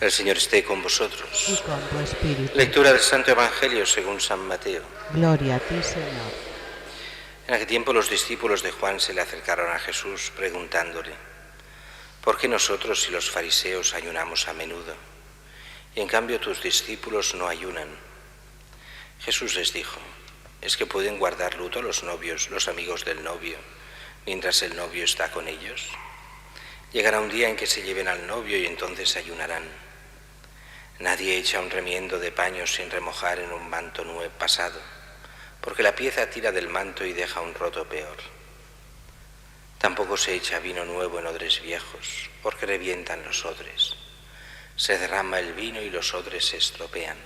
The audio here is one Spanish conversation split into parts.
El Señor esté con vosotros. Y con tu espíritu. Lectura del Santo Evangelio según San Mateo. Gloria a ti, Señor. En aquel tiempo los discípulos de Juan se le acercaron a Jesús preguntándole: ¿por qué nosotros y los fariseos ayunamos a menudo, y en cambio tus discípulos no ayunan? Jesús les dijo: ¿es que pueden guardar luto los novios, los amigos del novio, mientras el novio está con ellos? Llegará un día en que se lleven al novio y entonces ayunarán. Nadie echa un remiendo de paño sin remojar en un manto nuevo pasado, porque la pieza tira del manto y deja un roto peor. Tampoco se echa vino nuevo en odres viejos, porque revientan los odres. Se derrama el vino y los odres se estropean.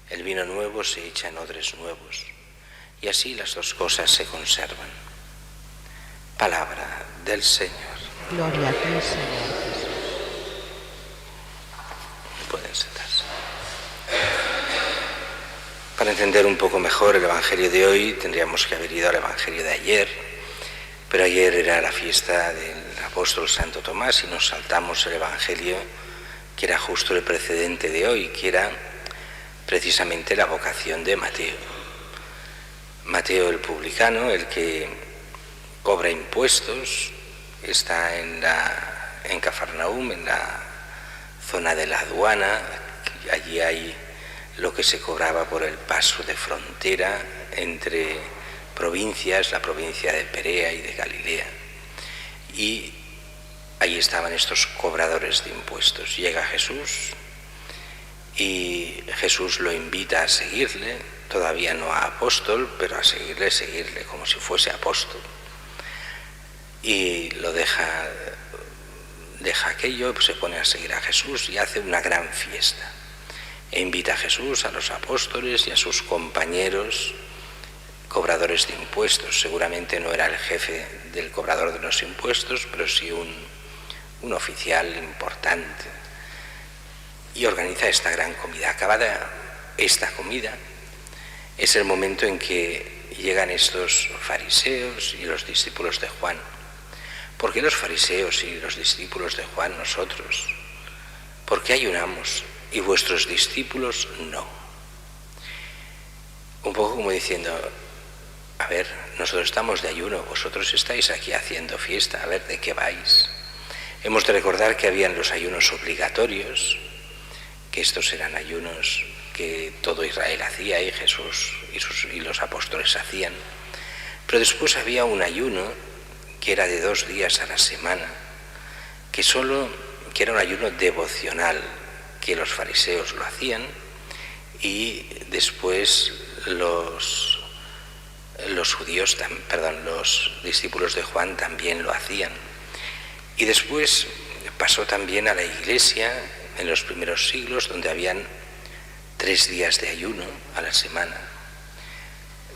El vino nuevo se echa en odres nuevos, y así las dos cosas se conservan. Palabra del Señor. Gloria a ti, Señor Jesús. Pueden sentarse. Para entender un poco mejor el Evangelio de hoy, tendríamos que haber ido al Evangelio de ayer, pero ayer era la fiesta del apóstol Santo Tomás y nos saltamos el Evangelio que era justo el precedente de hoy, que era precisamente la vocación de Mateo. Mateo el publicano, el que cobra impuestos, está en Cafarnaúm, en la zona de la aduana. Allí hay lo que se cobraba por el paso de frontera entre provincias, la provincia de Perea y de Galilea. Y ahí estaban estos cobradores de impuestos. Llega Jesús y Jesús lo invita a seguirle, todavía no a apóstol, pero a seguirle como si fuese apóstol. Y lo deja aquello, pues se pone a seguir a Jesús y hace una gran fiesta. E invita a Jesús, a los apóstoles y a sus compañeros cobradores de impuestos. Seguramente no era el jefe del cobrador de los impuestos, pero sí un oficial importante. Y organiza esta gran comida. Acabada esta comida, es el momento en que llegan estos fariseos y los discípulos de Juan. ¿Por qué los fariseos y los discípulos de Juan, nosotros? ¿Por qué ayunamos y vuestros discípulos no? Un poco como diciendo: a ver, nosotros estamos de ayuno, vosotros estáis aquí haciendo fiesta, a ver, ¿de qué vais? Hemos de recordar que habían los ayunos obligatorios, que estos eran ayunos que todo Israel hacía y Jesús y los apóstoles hacían. Pero después había un ayuno que era de 2 días a la semana, que era un ayuno devocional, que los fariseos lo hacían y después los discípulos de Juan también lo hacían. Y después pasó también a la Iglesia en los primeros siglos, donde habían 3 días de ayuno a la semana,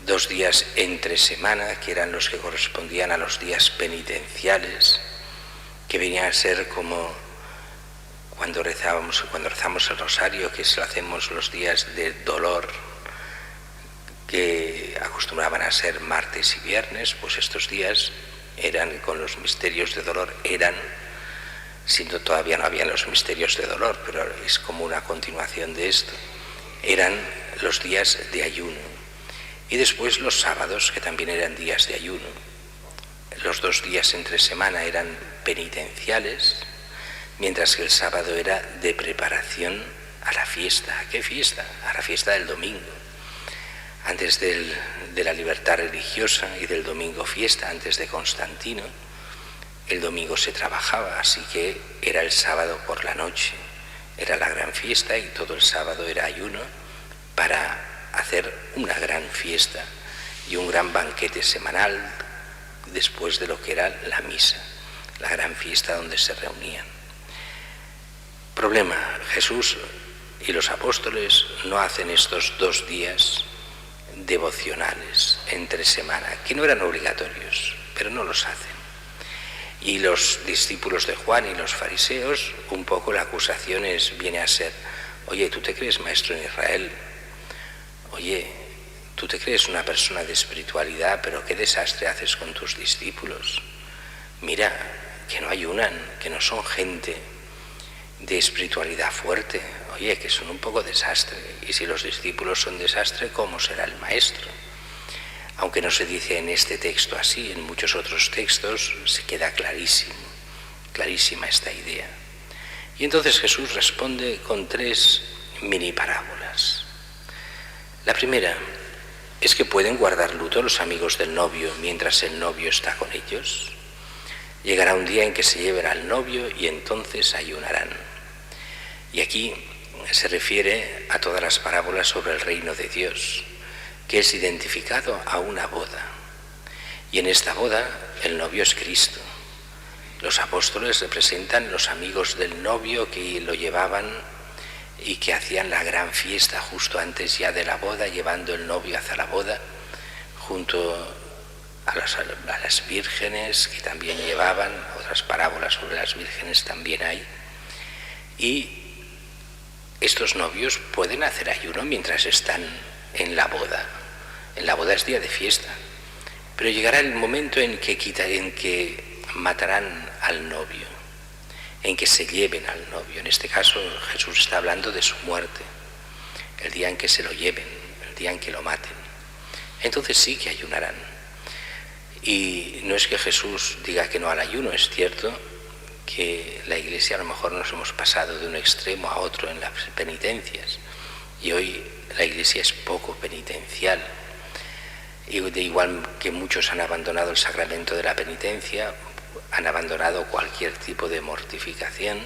2 días entre semana, que eran los que correspondían a los días penitenciales, que venían a ser como cuando rezamos el rosario, que lo hacemos los días de dolor, que acostumbraban a ser martes y viernes. Pues estos días eran con los misterios de dolor, siendo todavía no habían los misterios de dolor, pero es como una continuación de esto, eran los días de ayuno. Y después los sábados, que también eran días de ayuno. Los 2 días entre semana eran penitenciales, mientras que el sábado era de preparación a la fiesta. ¿A qué fiesta? A la fiesta del domingo. Antes de la libertad religiosa y del domingo fiesta, antes de Constantino, el domingo se trabajaba, así que era el sábado por la noche. Era la gran fiesta y todo el sábado era ayuno para hacer una gran fiesta y un gran banquete semanal después de lo que era la misa, la gran fiesta donde se reunían. Problema: Jesús y los apóstoles no hacen estos 2 días devocionales entre semana, que no eran obligatorios, pero no los hacen. Y los discípulos de Juan y los fariseos, un poco la acusación viene a ser: oye, ¿tú te crees maestro en Israel? Oye, tú te crees una persona de espiritualidad, pero qué desastre haces con tus discípulos. Mira, que no ayunan, que no son gente de espiritualidad fuerte. Oye, que son un poco desastre. Y si los discípulos son desastre, ¿cómo será el maestro? Aunque no se dice en este texto así, en muchos otros textos se queda clarísima esta idea. Y entonces Jesús responde con 3 mini parábolas. La primera es que pueden guardar luto los amigos del novio mientras el novio está con ellos. Llegará un día en que se lleven al novio y entonces ayunarán. Y aquí se refiere a todas las parábolas sobre el reino de Dios, que es identificado a una boda. Y en esta boda el novio es Cristo. Los apóstoles representan los amigos del novio que lo llevaban y que hacían la gran fiesta justo antes ya de la boda, llevando el novio hacia la boda, junto a las vírgenes que también llevaban, otras parábolas sobre las vírgenes también hay. Y estos novios pueden hacer ayuno mientras están en la boda. En la boda es día de fiesta, pero llegará el momento en que matarán al novio, en que se lleven al novio. En este caso Jesús está hablando de su muerte, el día en que se lo lleven, el día en que lo maten. Entonces sí que ayunarán. Y no es que Jesús diga que no al ayuno, es cierto que la Iglesia a lo mejor nos hemos pasado de un extremo a otro en las penitencias, y hoy la Iglesia es poco penitencial. Y de igual que muchos han abandonado el sacramento de la penitencia, han abandonado cualquier tipo de mortificación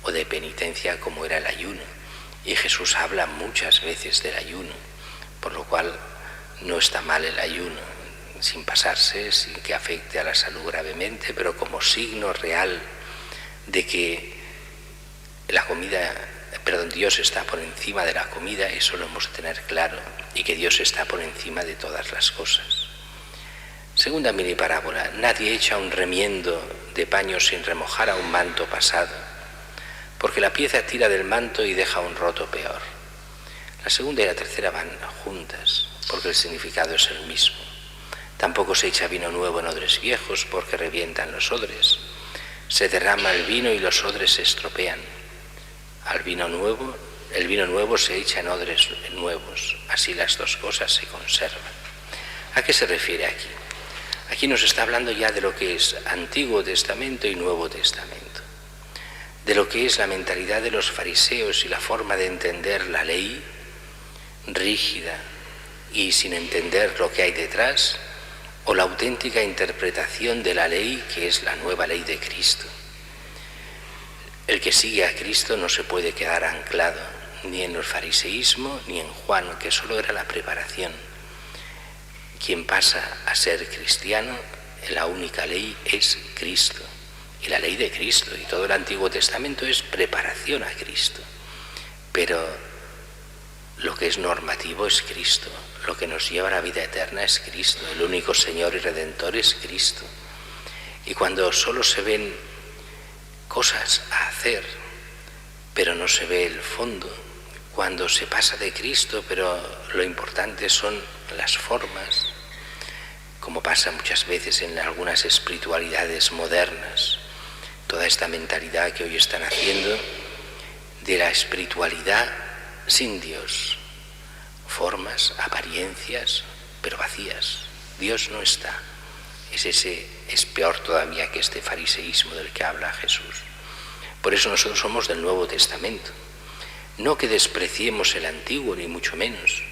o de penitencia como era el ayuno. Y Jesús habla muchas veces del ayuno, por lo cual no está mal el ayuno, sin pasarse, sin que afecte a la salud gravemente, pero como signo real de que Dios está por encima de la comida, eso lo hemos de tener claro, y que Dios está por encima de todas las cosas. Segunda mini parábola: nadie echa un remiendo de paño sin remojar a un manto pasado, porque la pieza tira del manto y deja un roto peor. La segunda y la tercera van juntas, porque el significado es el mismo. Tampoco se echa vino nuevo en odres viejos, porque revientan los odres. Se derrama el vino y los odres se estropean. El vino nuevo se echa en odres nuevos, así las dos cosas se conservan. ¿A qué se refiere aquí? Aquí nos está hablando ya de lo que es Antiguo Testamento y Nuevo Testamento, de lo que es la mentalidad de los fariseos y la forma de entender la ley rígida y sin entender lo que hay detrás, o la auténtica interpretación de la ley que es la nueva ley de Cristo. El que sigue a Cristo no se puede quedar anclado ni en el fariseísmo ni en Juan, que solo era la preparación. Quien pasa a ser cristiano, la única ley es Cristo, y la ley de Cristo, y todo el Antiguo Testamento es preparación a Cristo. Pero lo que es normativo es Cristo, lo que nos lleva a la vida eterna es Cristo, el único Señor y Redentor es Cristo. Y cuando solo se ven cosas a hacer, pero no se ve el fondo, cuando se pasa de Cristo, pero lo importante son las formas, como pasa muchas veces en algunas espiritualidades modernas, toda esta mentalidad que hoy están haciendo de la espiritualidad sin Dios, formas, apariencias, pero vacías. Dios no está. Es peor todavía que este fariseísmo del que habla Jesús. Por eso nosotros somos del Nuevo Testamento. No que despreciemos el Antiguo, ni mucho menos,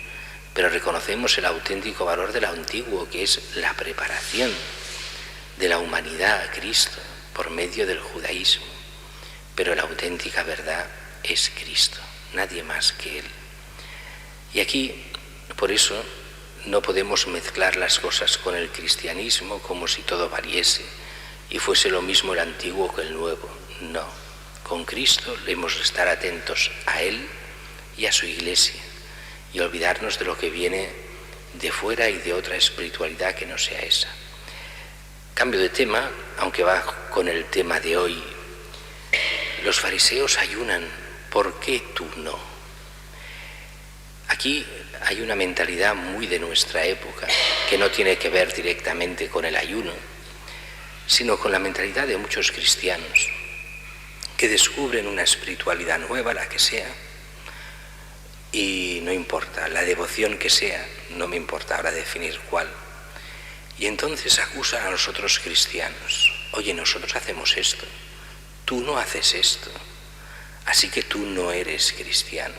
pero reconocemos el auténtico valor del Antiguo, que es la preparación de la humanidad a Cristo por medio del judaísmo. Pero la auténtica verdad es Cristo, nadie más que Él. Y aquí, por eso, no podemos mezclar las cosas con el cristianismo como si todo valiese y fuese lo mismo el antiguo que el nuevo. No, con Cristo debemos estar atentos a Él y a su Iglesia y olvidarnos de lo que viene de fuera y de otra espiritualidad que no sea esa. Cambio de tema, aunque va con el tema de hoy. Los fariseos ayunan, ¿por qué tú no? Aquí hay una mentalidad muy de nuestra época, que no tiene que ver directamente con el ayuno, sino con la mentalidad de muchos cristianos, que descubren una espiritualidad nueva, la que sea, y no importa, la devoción que sea, no me importa ahora definir cuál. Y entonces acusan a los otros cristianos: oye, nosotros hacemos esto, tú no haces esto, así que tú no eres cristiano.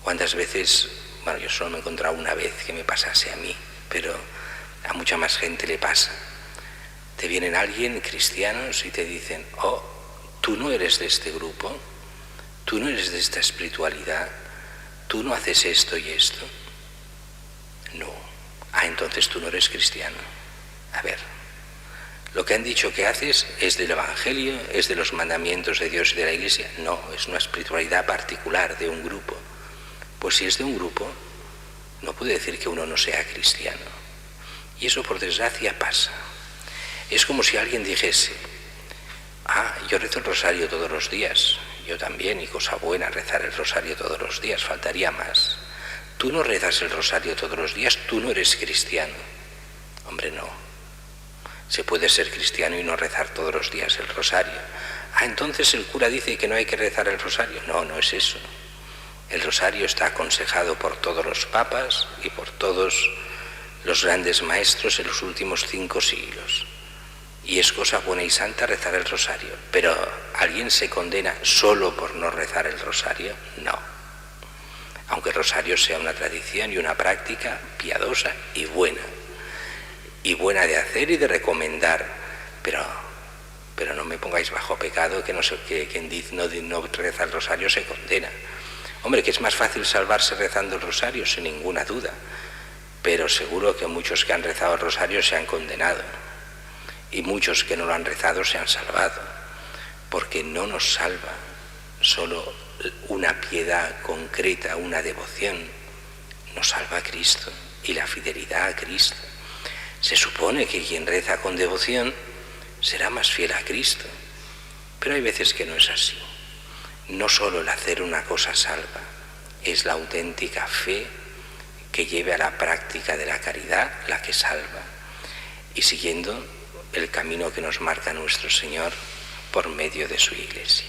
¿Cuántas veces? Bueno, yo solo me he encontrado una vez que me pasase a mí, pero a mucha más gente le pasa. Te vienen alguien, cristianos, y te dicen: oh, tú no eres de este grupo, tú no eres de esta espiritualidad, tú no haces esto y esto. No. Ah, entonces tú no eres cristiano. A ver, lo que han dicho que haces es del Evangelio, es de los mandamientos de Dios y de la Iglesia. No, es una espiritualidad particular de un grupo. Pues si es de un grupo, no puede decir que uno no sea cristiano. Y eso, por desgracia, pasa. Es como si alguien dijese: ah, yo rezo el rosario todos los días. Yo también, y cosa buena rezar el rosario todos los días, faltaría más. Tú no rezas el rosario todos los días, tú no eres cristiano. Hombre, no. Se puede ser cristiano y no rezar todos los días el rosario. Ah, entonces el cura dice que no hay que rezar el rosario. No, no es eso. El rosario está aconsejado por todos los papas y por todos los grandes maestros en los últimos 5 siglos. Y es cosa buena y santa rezar el rosario. Pero ¿alguien se condena solo por no rezar el rosario? No. Aunque el rosario sea una tradición y una práctica piadosa y buena de hacer y de recomendar, pero no me pongáis bajo pecado que quien no reza el rosario se condena. Hombre, que es más fácil salvarse rezando el rosario, sin ninguna duda, pero seguro que muchos que han rezado el rosario se han condenado, y muchos que no lo han rezado se han salvado, porque no nos salva solo una piedad concreta, una devoción. Nos salva a Cristo y la fidelidad a Cristo. Se supone que quien reza con devoción será más fiel a Cristo, pero hay veces que no es así. No solo el hacer una cosa salva, es la auténtica fe que lleve a la práctica de la caridad la que salva, y siguiendo el camino que nos marca nuestro Señor por medio de su Iglesia.